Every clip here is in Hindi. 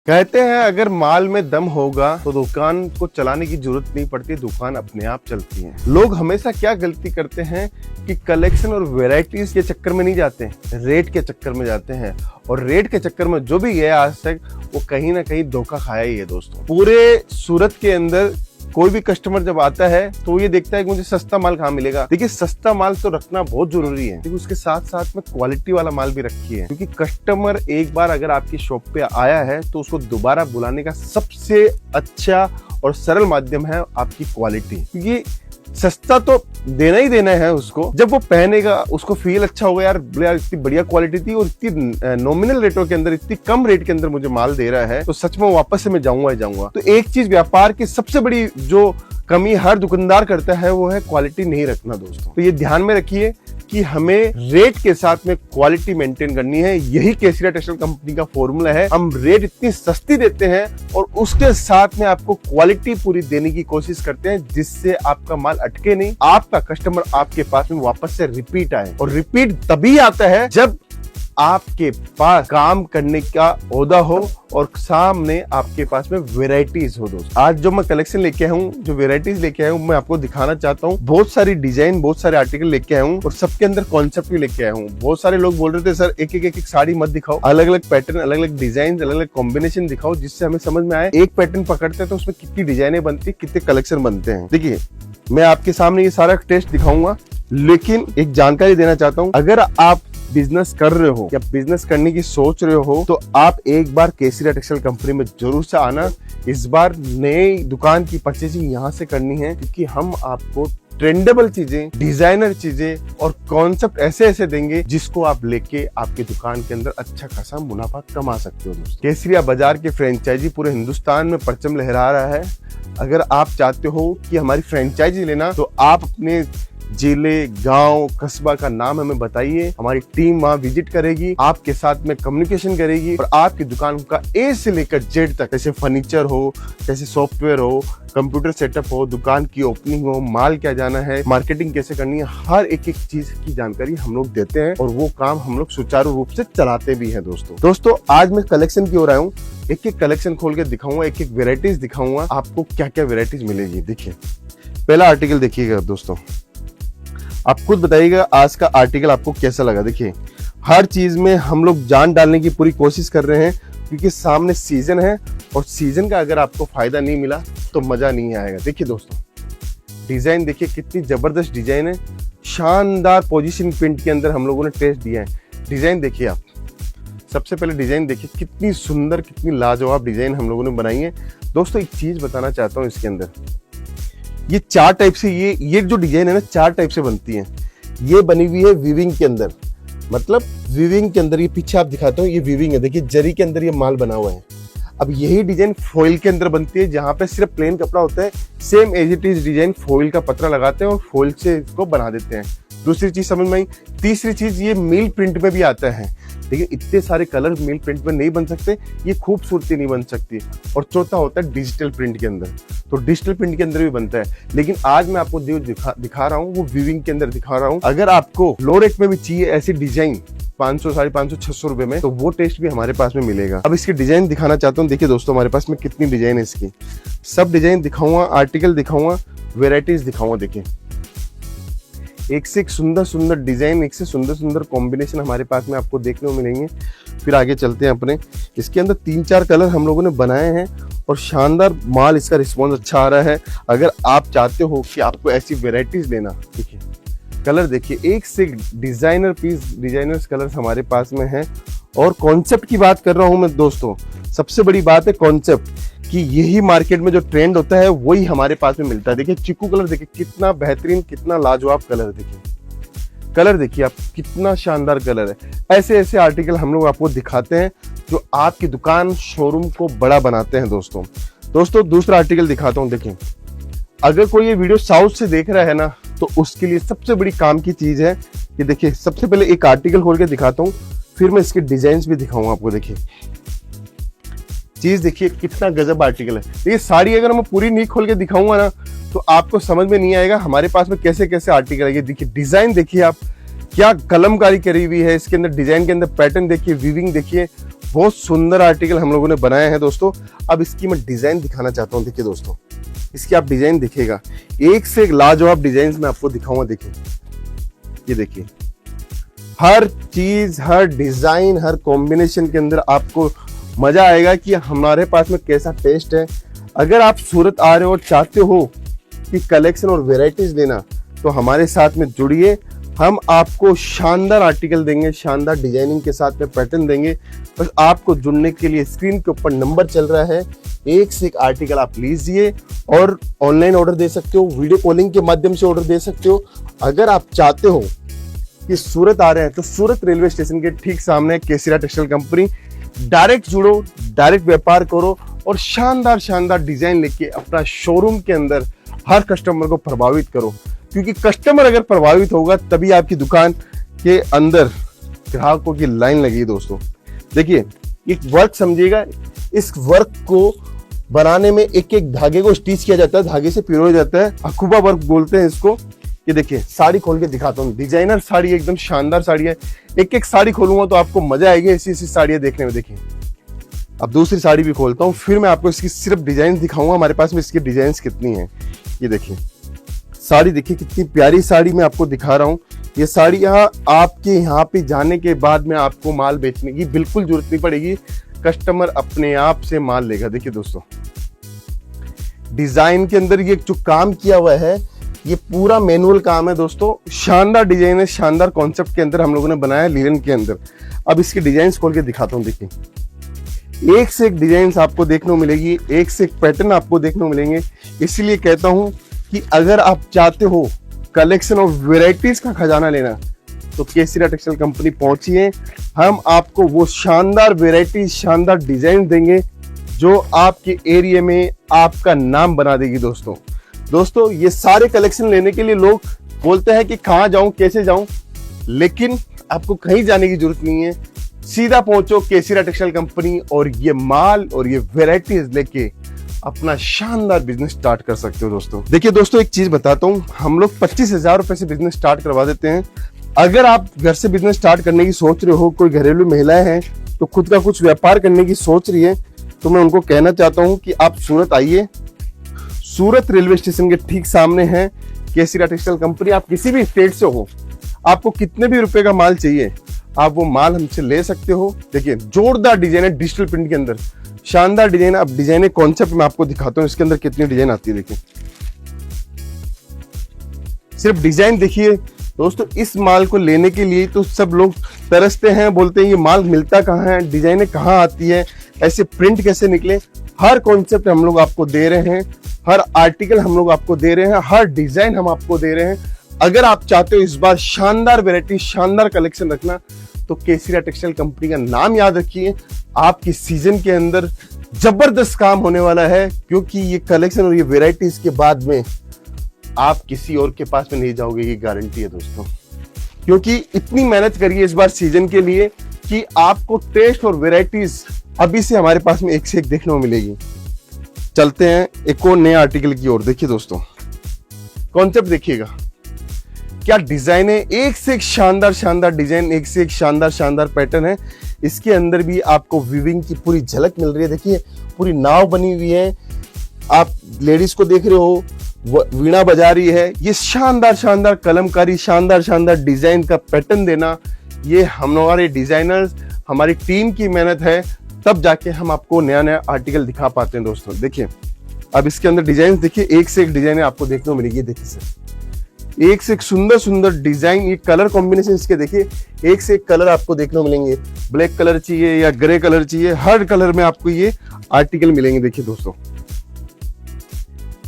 कहते हैं अगर माल में दम होगा तो दुकान को चलाने की जरूरत नहीं पड़ती, दुकान अपने आप चलती है। लोग हमेशा क्या गलती करते हैं कि कलेक्शन और वैरायटीज के चक्कर में नहीं जाते, रेट के चक्कर में जाते हैं। और रेट के चक्कर में जो भी गया आज तक वो कहीं ना कहीं धोखा खाया ही है। दोस्तों, पूरे सूरत के अंदर कोई भी कस्टमर जब आता है तो ये देखता है कि मुझे सस्ता माल कहाँ मिलेगा। देखिए, सस्ता माल तो रखना बहुत जरूरी है, लेकिन उसके साथ साथ में क्वालिटी वाला माल भी रखिए, क्योंकि कस्टमर एक बार अगर आपकी शॉप पे आया है तो उसको दोबारा बुलाने का सबसे अच्छा और सरल माध्यम है आपकी क्वालिटी। क्योंकि सस्ता तो देना ही देना है उसको, जब वो पहनेगा उसको फील अच्छा होगा, यार इतनी बढ़िया क्वालिटी थी और इतनी नॉमिनल रेटों के अंदर, इतनी कम रेट के अंदर मुझे माल दे रहा है, तो सच में वापस से मैं जाऊंगा ही जाऊंगा। तो एक चीज व्यापार की सबसे बड़ी जो कमी हर दुकानदार करता है वो है क्वालिटी नहीं रखना। दोस्तों, तो ये ध्यान में रखिए कि हमें रेट के साथ में क्वालिटी मेंटेन करनी है। यही केसरिया टेक्सटाइल कंपनी का फॉर्मूला है। हम रेट इतनी सस्ती देते हैं और उसके साथ में आपको क्वालिटी पूरी देने की कोशिश करते हैं, जिससे आपका माल अटके नहीं, आपका कस्टमर आपके पास में वापस से रिपीट आए। और रिपीट तभी आता है जब आपके पास काम करने का ओहदा हो और सामने आपके पास में वेराइटीज हो। दोस्तों, आज जो मैं कलेक्शन लेके आया हूँ, जो वेराइटीज लेके आया हूँ, मैं आपको दिखाना चाहता हूँ। बहुत सारी डिजाइन, बहुत सारे आर्टिकल लेके आया हूँ और सबके अंदर कॉन्सेप्ट भी लेके आया हूँ। बहुत सारे लोग बोल रहे थे सर एक एक साड़ी मत दिखाओ, अलग अलग पैटर्न, अलग अलग डिजाइन, अलग अलग कॉम्बिनेशन दिखाओ, जिससे हमें समझ में आए एक पैटर्न पकड़ते हैं तो उसमें कितनी डिजाइने बनती, कितने कलेक्शन बनते हैं। देखिए, मैं आपके सामने ये सारा टेस्ट दिखाऊंगा, लेकिन एक जानकारी देना चाहता हूँ। अगर आप बिजनेस कर रहे हो या बिजनेस करने की सोच रहे हो तो आप एक बार केसरिया टेक्सटाइल कंपनी में जरूर से आना। इस बार नई दुकान की परचेजिंग यहाँ से करनी है, क्योंकि हम आपको ट्रेंडेबल चीजें, डिजाइनर चीजें और कॉन्सेप्ट ऐसे ऐसे देंगे जिसको आप लेके आपकी दुकान के अंदर अच्छा खासा मुनाफा कमा सकते हो। दोस्तों, केसरिया बाजार के फ्रेंचाइजी पूरे हिंदुस्तान में परचम लहरा रहा है। अगर आप चाहते हो कि हमारी फ्रेंचाइजी लेना, तो आप अपने जिले, गांव, कस्बा का नाम हमें बताइए। हमारी टीम वहां विजिट करेगी, आपके साथ में कम्युनिकेशन करेगी और आपकी दुकान का ए से लेकर जेड तक, जैसे फर्नीचर हो, जैसे सॉफ्टवेयर हो, कंप्यूटर सेटअप हो, दुकान की ओपनिंग हो, माल क्या जाना है, मार्केटिंग कैसे करनी है, हर एक एक चीज की जानकारी हम लोग देते हैं और वो काम हम लोग सुचारू रूप से चलाते भी हैं। दोस्तों, आज मैं कलेक्शन की ओर आया हूँ। एक एक कलेक्शन खोल के दिखाऊंगा, एक एक वेराइटीज दिखाऊंगा आपको क्या क्या वेराइटीज मिलेगी। देखिए, पहला आर्टिकल देखिएगा। दोस्तों, आप खुद बताइएगा आज का आर्टिकल आपको कैसा लगा। देखिए, हर चीज में हम लोग जान डालने की पूरी कोशिश कर रहे हैं, क्योंकि सामने सीजन है और सीजन का अगर आपको फायदा नहीं मिला तो मजा नहीं आएगा। देखिए दोस्तों, डिजाइन देखिए, कितनी जबरदस्त डिजाइन है, शानदार पोजीशन प्रिंट के अंदर हम लोगों ने टेस्ट दिया है। डिजाइन देखिए, आप सबसे पहले डिजाइन देखिए, कितनी सुंदर, कितनी लाजवाब डिजाइन हम लोगों ने बनाई है। दोस्तों, एक चीज बताना चाहता हूँ, इसके अंदर ये चार टाइप से, ये जो डिजाइन है ना, चार टाइप से बनती है। ये बनी हुई है वीविंग के अंदर, मतलब वीविंग के अंदर, ये पीछे आप दिखाता हूँ, ये वीविंग है। देखिए, जरी के अंदर ये माल बना हुआ है। अब यही डिजाइन फॉइल के अंदर बनती है, जहां पे सिर्फ प्लेन कपड़ा होता है, same as it is design foil का पतरा लगाते हैं और फॉइल से इसको बना देते हैं। दूसरी चीज समझ में आई। तीसरी चीज, ये मील प्रिंट में भी आता है। देखिए, इतने सारे कलर मील प्रिंट में नहीं बन सकते, ये खूबसूरती नहीं बन सकती। और चौथा होता है डिजिटल प्रिंट के अंदर, तो डिजिटल प्रिंट के अंदर भी बनता है, लेकिन आज मैं आपको दिखा रहा हूँ वो वीविंग के अंदर दिखा रहा हूँ। अगर आपको लो रेट में भी चाहिए ऐसी डिजाइन 500, 550, 600 रुपए में, तो वो टेस्ट भी हमारे पास में मिलेगा। अब इसकी डिजाइन दिखाना चाहता हूँ। देखिए दोस्तों, हमारे पास में कितनी डिजाइन है इसकी, सब डिजाइन दिखाऊंगा, आर्टिकल दिखाऊंगा, वेराइटीज दिखाऊंगा। देखिए, एक से एक सुंदर सुंदर डिजाइन, एक से सुंदर सुंदर कॉम्बिनेशन हमारे पास में आपको देखने को मिलेंगे। फिर आगे चलते हैं अपने। इसके अंदर 3-4 कलर हम लोगों ने बनाए हैं और शानदार माल, इसका रिस्पॉन्स अच्छा आ रहा है। अगर आप चाहते हो कि आपको ऐसी वेराइटीज लेना, देखिए कलर देखिए, एक से डिजाइनर पीस, डिजाइनर्स कलर्स हमारे पास में है। और कॉन्सेप्ट की बात कर रहा हूं मैं। दोस्तों, सबसे बड़ी बात है कॉन्सेप्ट, कि यही मार्केट में जो ट्रेंड होता है वही हमारे पास में मिलता है। देखिए, चिकू कलर देखिए, कितना बेहतरीन, कितना लाजवाब कलर। देखिए, कलर देखिए आप, कितना शानदार कलर है। ऐसे ऐसे आर्टिकल हम लोग आपको दिखाते हैं जो आपकी दुकान, शोरूम को बड़ा बनाते हैं। दोस्तों, दूसरा आर्टिकल दिखाता हूँ। देखिए, अगर कोई ये वीडियो साउथ से देख रहा है ना, तो उसके लिए सबसे बड़ी काम की चीज है कि देखिए, सबसे पहले एक आर्टिकल खोल के दिखाता हूँ, फिर मैं इसके डिजाइन भी दिखाऊंगा आपको। देखिए, चीज देखिए, कितना गजब आर्टिकल है। ये साड़ी अगर मैं पूरी नहीं खोल के दिखाऊंगा ना, तो आपको समझ में नहीं आएगा हमारे पास में कैसे कैसे आर्टिकल है। ये देखिए, डिजाइन देखिए आप, क्या कलमकारी करी हुई है इसके अंदर, डिजाइन के अंदर पैटर्न देखिए, वीविंग देखिए, बहुत सुंदर आर्टिकल हम लोगों ने बनाए हैं दोस्तों। अब इसकी मैं डिजाइन दिखाना चाहता हूँ। देखिए दोस्तों, इसकी आप डिजाइन दिखेगा, एक से एक लाजवाब डिजाइन मैं आपको दिखाऊंगा। देखिए, ये देखिए, हर चीज, हर डिजाइन, हर कॉम्बिनेशन के अंदर आपको मजा आएगा कि हमारे पास में कैसा टेस्ट है। अगर आप सूरत आ रहे हो और चाहते हो कि कलेक्शन और वेराइटीज लेना, तो हमारे साथ में जुड़िए। हम आपको शानदार आर्टिकल देंगे, शानदार डिजाइनिंग के साथ में पैटर्न देंगे। बस आपको जुड़ने के लिए स्क्रीन के ऊपर नंबर चल रहा है, एक से एक आर्टिकल आप लीजिए और ऑनलाइन ऑर्डर दे सकते हो, वीडियो कॉलिंग के माध्यम से ऑर्डर दे सकते हो। अगर आप चाहते हो कि सूरत आ रहे हैं, तो सूरत रेलवे स्टेशन के ठीक सामने केसीरा टेक्सटाइल कंपनी, डायरेक्ट जुड़ो, डायरेक्ट व्यापार करो और शानदार शानदार डिजाइन लेके अपना शोरूम के अंदर हर कस्टमर को प्रभावित करो। क्योंकि कस्टमर अगर प्रभावित होगा तभी आपकी दुकान के अंदर ग्राहकों की लाइन लगेगी। दोस्तों देखिए, एक वर्क समझिएगा, इस वर्क को बनाने में एक एक धागे को स्टिच किया जाता है, धागे से पिरोया जाता है, अखुबा वर्क बोलते हैं इसको। ये देखिए, साड़ी खोल के दिखाता हूँ, डिजाइनर साड़ी, एकदम शानदार साड़ी है। एक एक साड़ी खोलूंगा तो आपको मजा आएगी ऐसी ऐसी साड़ियां देखने में। देखिए, अब दूसरी साड़ी भी खोलता हूँ, फिर मैं आपको इसकी सिर्फ डिजाइन दिखाऊंगा, हमारे पास में इसकी डिजाइन कितनी है। ये देखिए साड़ी, देखिए कितनी प्यारी साड़ी मैं आपको दिखा रहा हूँ। ये साड़ी आपके यहाँ पे जाने के बाद में आपको माल बेचने की बिल्कुल जरूरत नहीं पड़ेगी, कस्टमर अपने आप से माल लेगा। देखिए दोस्तों, डिजाइन के अंदर ये जो काम किया हुआ है, ये पूरा मैनुअल काम है दोस्तों। शानदार डिजाइन है, शानदार कॉन्सेप्ट के अंदर हम लोगों ने बनाया लीलन के अंदर। अब इसकी डिजाइन खोल के दिखाता हूँ। देखिए, एक से एक डिजाइन आपको देखने को मिलेगी, एक से एक पैटर्न आपको देखने को मिलेंगे। इसीलिए कहता हूं कि अगर आप चाहते हो कलेक्शन और वेराइटीज का खजाना लेना, तो केसीरा टेक्सटाइल कंपनी पहुंचिए। हम आपको वो शानदार वेराइटी, शानदार डिजाइन देंगे जो आपके एरिया में आपका नाम बना देगी। दोस्तों ये सारे कलेक्शन लेने के लिए लोग बोलते हैं कि कहाँ जाऊं, कैसे जाऊं, लेकिन आपको कहीं जाने की जरूरत नहीं है। सीधा पहुंचो केसीरा टेक्सटाइल कंपनी और ये माल और ये वेराइटीज लेके अपना शानदार बिजनेस स्टार्ट कर सकते हो। दोस्तों देखिए दोस्तों, एक चीज बताता हूं, हम लोग 25,000 रुपए से बिजनेस स्टार्ट करवा देते हैं। अगर आप घर से बिजनेस स्टार्ट करने की सोच रहे हो, कोई घरेलू महिलाएं हैं तो खुद का कुछ व्यापार करने की सोच रही है, तो मैं उनको कहना चाहता हूं कि आप सूरत आइए। सूरत रेलवे स्टेशन के ठीक सामने है केसीरा टेक्सटाइल कंपनी। आप किसी भी स्टेट से हो, आपको कितने भी रुपए का माल चाहिए, आप वो माल हमसे ले सकते हो। देखिए, जोरदार डिजाइन है डिजिटल प्रिंट के अंदर, शानदार डिजाइन है। अब डिजाइन कॉन्सेप्ट मैं आपको दिखाता हूँ, इसके अंदर कितनी डिजाइन आती है। देखिए, सिर्फ डिजाइन देखिए दोस्तों। इस माल को लेने के लिए तो सब लोग तरसते हैं, बोलते हैं ये माल मिलता कहाँ है, डिजाइनें कहाँ आती है, ऐसे प्रिंट कैसे निकले। हर कॉन्सेप्ट हम लोग आपको दे रहे हैं, हर आर्टिकल हम लोग आपको दे रहे हैं, हर डिजाइन हम आपको दे रहे हैं। अगर आप चाहते हो इस बार शानदार वैरायटी, शानदार कलेक्शन रखना, तो केसीरा टेक्सटाइल कंपनी का नाम याद रखिए। आपकी सीजन के अंदर जबरदस्त काम होने वाला है, क्योंकि ये कलेक्शन और ये वैरायटीज के बाद में आप किसी और के पास में नहीं जाओगे, ये गारंटी है दोस्तों। क्योंकि इतनी मेहनत करिए इस बार सीजन के लिए कि आपको टेस्ट और वैरायटीज अभी से हमारे पास में एक से एक देखने को मिलेगी। चलते हैं एक और नए आर्टिकल की ओर। देखिए दोस्तों, कॉन्सेप्ट देखिएगा, क्या डिजाइन है, एक से एक शानदार शानदार डिजाइन, एक से एक शानदार शानदार पैटर्न है। इसके अंदर भी आपको वीविंग की पूरी झलक मिल रही है। देखिए, पूरी नाव बनी हुई है, आप लेडीज को देख रहे हो, वीणा बजा रही है। ये शानदार शानदार कलमकारी, शानदार शानदार डिजाइन का पैटर्न देना, ये हमारे डिजाइनर्स, हमारी टीम की मेहनत है, तब जाके हम आपको नया नया आर्टिकल दिखा पाते हैं। दोस्तों देखिए, अब इसके अंदर डिजाइन देखिए, एक से एक डिजाइन आपको देखने को मिलेगी। देखिए सर, एक से एक सुंदर सुंदर डिजाइन, ये कलर कॉम्बिनेशन इसके देखिए, एक से एक कलर आपको देखने को मिलेंगे। ब्लैक कलर चाहिए या ग्रे कलर चाहिए, हर कलर में आपको ये आर्टिकल मिलेंगे। देखिए दोस्तों,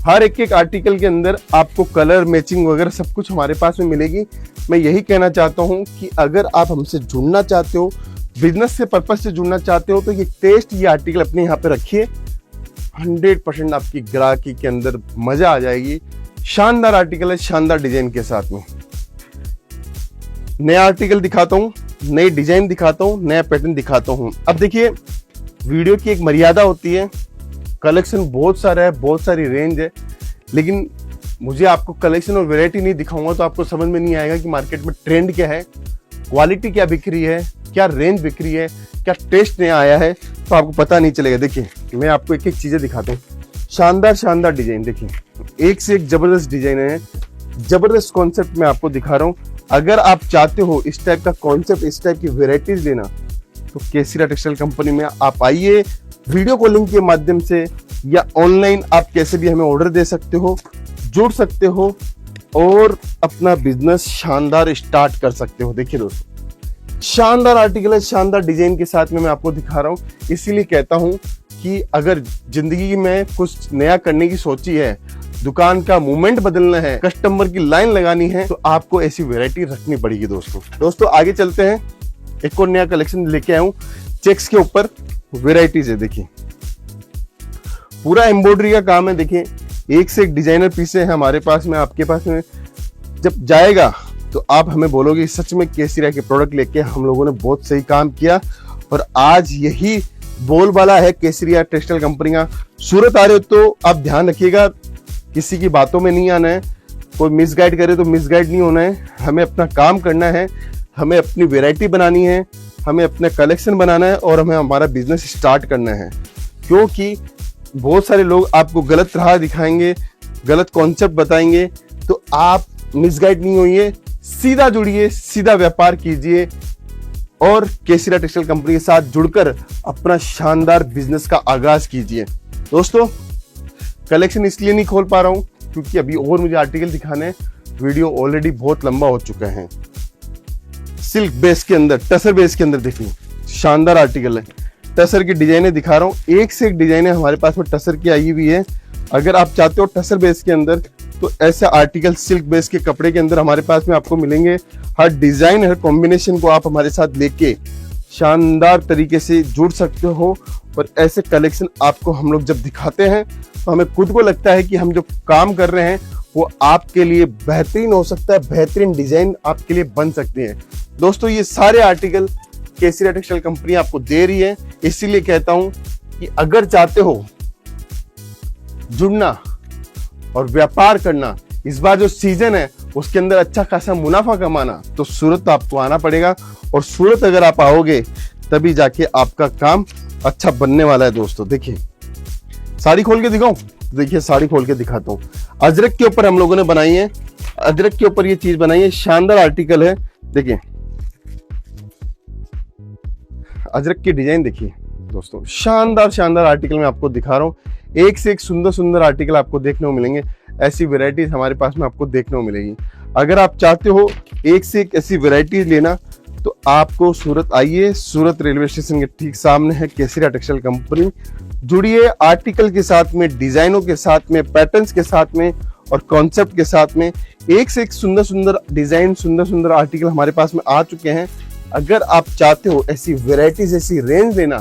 हर एक एक आर्टिकल के अंदर आपको कलर मैचिंग वगैरह सब कुछ हमारे पास में मिलेगी। मैं यही कहना चाहता हूं कि अगर आप हमसे जुड़ना चाहते हो, बिजनेस से पर्पज से जुड़ना चाहते हो, तो ये टेस्ट, ये आर्टिकल अपने यहाँ पे रखिए। 100% आपकी ग्राहकी के अंदर मजा आ जाएगी। शानदार आर्टिकल है, शानदार डिजाइन के साथ में। नया आर्टिकल दिखाता हूँ, नई डिजाइन दिखाता हूँ, नया पैटर्न दिखाता हूँ। अब देखिए, वीडियो की एक मर्यादा होती है, कलेक्शन बहुत सारा है, बहुत सारी रेंज है, लेकिन मुझे आपको कलेक्शन और वैरायटी नहीं दिखाऊंगा तो आपको समझ में नहीं आएगा कि मार्केट में ट्रेंड क्या है क्वालिटी क्या बिक रही है, क्या रेंज बिक रही है, क्या टेस्ट नया आया है, तो आपको पता नहीं चलेगा। देखिए मैं आपको एक एक चीजें दिखाता हूँ। शानदार शानदार डिजाइन, देखिए एक से एक जबरदस्त डिजाइन है, जबरदस्त कॉन्सेप्ट मैं आपको दिखा रहा हूँ। अगर आप चाहते हो इस टाइप का कॉन्सेप्ट, इस टाइप की वेराइटीज लेना, तो केसरिया टेक्सटाइल कंपनी में आप आइए। वीडियो कॉलिंग के माध्यम से या ऑनलाइन आप कैसे भी हमें ऑर्डर दे सकते हो, जुड़ सकते हो और अपना बिजनेस शानदार स्टार्ट कर सकते हो। देखिए दोस्तों, शानदार आर्टिकल है, शानदार डिजाइन के साथ में मैं आपको दिखा रहा हूँ। इसीलिए कहता हूँ कि अगर जिंदगी में कुछ नया करने की सोची है, दुकान का मूवमेंट बदलना है, कस्टमर की लाइन लगानी है, तो आपको ऐसी वैरायटी रखनी पड़ेगी। दोस्तों आगे चलते हैं। एक और नया कलेक्शन लेके आया हूँ, चेक्स के ऊपर वैरायटीज है। देखिए पूरा एम्ब्रॉयडरी का काम है। देखिए एक से एक डिजाइनर पीसे हैं हमारे पास में, आपके पास में जब जाएगा तो आप हमें बोलोगे सच में केसरिया के प्रोडक्ट लेके हम लोगों ने बहुत सही काम किया। और आज यही बोलबाला है केसरिया टेक्सटाइल कंपनी का। सूरत आ रहे हो तो आप ध्यान रखिएगा, किसी की बातों में नहीं आना है, कोई मिसगाइड करे तो मिसगाइड नहीं होना है। हमें अपना काम करना है, हमें अपनी वैरायटी बनानी है, हमें अपना कलेक्शन बनाना है और हमें हमारा बिजनेस स्टार्ट करना है। क्योंकि बहुत सारे लोग आपको गलत राह दिखाएंगे, गलत कॉन्सेप्ट बताएंगे, तो आप मिसगाइड नहीं होइए, सीधा जुड़िए, सीधा व्यापार कीजिए और केसरिया टेक्सटाइल कंपनी के साथ जुड़कर अपना शानदार बिजनेस का आगाज कीजिए। दोस्तों कलेक्शन इसलिए नहीं खोल पा रहा हूं क्योंकि अभी और मुझे आर्टिकल दिखाने हैं, वीडियो ऑलरेडी बहुत लंबा हो चुका है। सिल्क बेस के अंदर, टसर बेस के अंदर देखिए शानदार आर्टिकल है। टसर की डिजाइनें दिखा रहा हूँ, एक से एक डिजाइनें हमारे पास में टसर की आई हुई है। अगर आप चाहते हो टसर बेस के अंदर, तो ऐसे आर्टिकल सिल्क बेस के कपड़े के अंदर हमारे पास में आपको मिलेंगे। हर डिजाइन, हर कॉम्बिनेशन को आप हमारे साथ लेके शानदार तरीके से जुड़ सकते हो। और ऐसे कलेक्शन आपको हम लोग जब दिखाते हैं तो हमें खुद को लगता है कि हम जो काम कर रहे हैं वो आपके लिए बेहतरीन हो सकता है, बेहतरीन डिजाइन आपके लिए बन सकती है। दोस्तों ये सारे आर्टिकल केसरिया टेक्सटाइल कंपनी आपको दे रही है। इसीलिए कहता हूं कि अगर चाहते हो जुड़ना और व्यापार करना, इस बार जो सीजन है उसके अंदर अच्छा खासा मुनाफा कमाना, तो सूरत आपको आना पड़ेगा। और सूरत अगर आप आओगे तभी जाके आपका काम अच्छा बनने वाला है। दोस्तों देखिए साड़ी खोल के दिखाऊं, देखिए साड़ी खोल के दिखाता हूं। अजरक के ऊपर हम लोगों ने बनाई है, अजरक के ऊपर ये चीज बनाई है, शानदार आर्टिकल है। देखिए अजरक की डिजाइन देखिए दोस्तों, शानदार शानदार आर्टिकल मैं आपको दिखा रहा हूँ। एक से एक सुंदर सुंदर आर्टिकल आपको देखने को मिलेंगे। ऐसी वैरायटीज हमारे पास में आपको देखने को मिलेगी। अगर आप चाहते हो एक से एक ऐसी वैरायटीज लेना, तो आपको सूरत आइए। सूरत रेलवे स्टेशन के ठीक सामने है केसरिया टेक्सटाइल कंपनी। जुड़िए आर्टिकल के साथ में, डिजाइनों के साथ में, पैटर्न्स के साथ में और कॉन्सेप्ट के साथ में। एक से एक सुंदर सुंदर डिजाइन, सुंदर सुंदर आर्टिकल हमारे पास में आ चुके हैं। अगर आप चाहते हो ऐसी वैरायटीज, ऐसी रेंज लेना,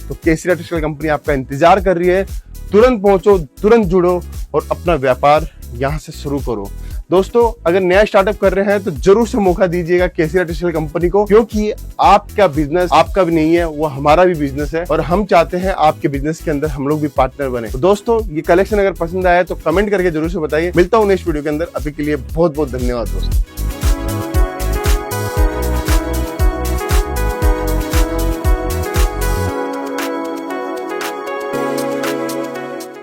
तो केसरिया टेक्सटाइल कंपनी आपका इंतजार कर रही है। तुरंत पहुंचो, तुरंत जुड़ो और अपना व्यापार यहां से शुरू करो। दोस्तों अगर नया स्टार्टअप कर रहे हैं तो जरूर से मौका दीजिएगा केसरिया टेक्सटाइल कंपनी को, क्योंकि आपका बिजनेस आपका भी नहीं है, वो हमारा भी बिजनेस है और हम चाहते हैं आपके बिजनेस के अंदर हम लोग भी पार्टनर बने। तो दोस्तों ये कलेक्शन अगर पसंद आया तो कमेंट करके जरूर से बताइए। मिलता हूँ नेक्स्ट वीडियो के अंदर। अभी के लिए बहुत बहुत धन्यवाद दोस्तों।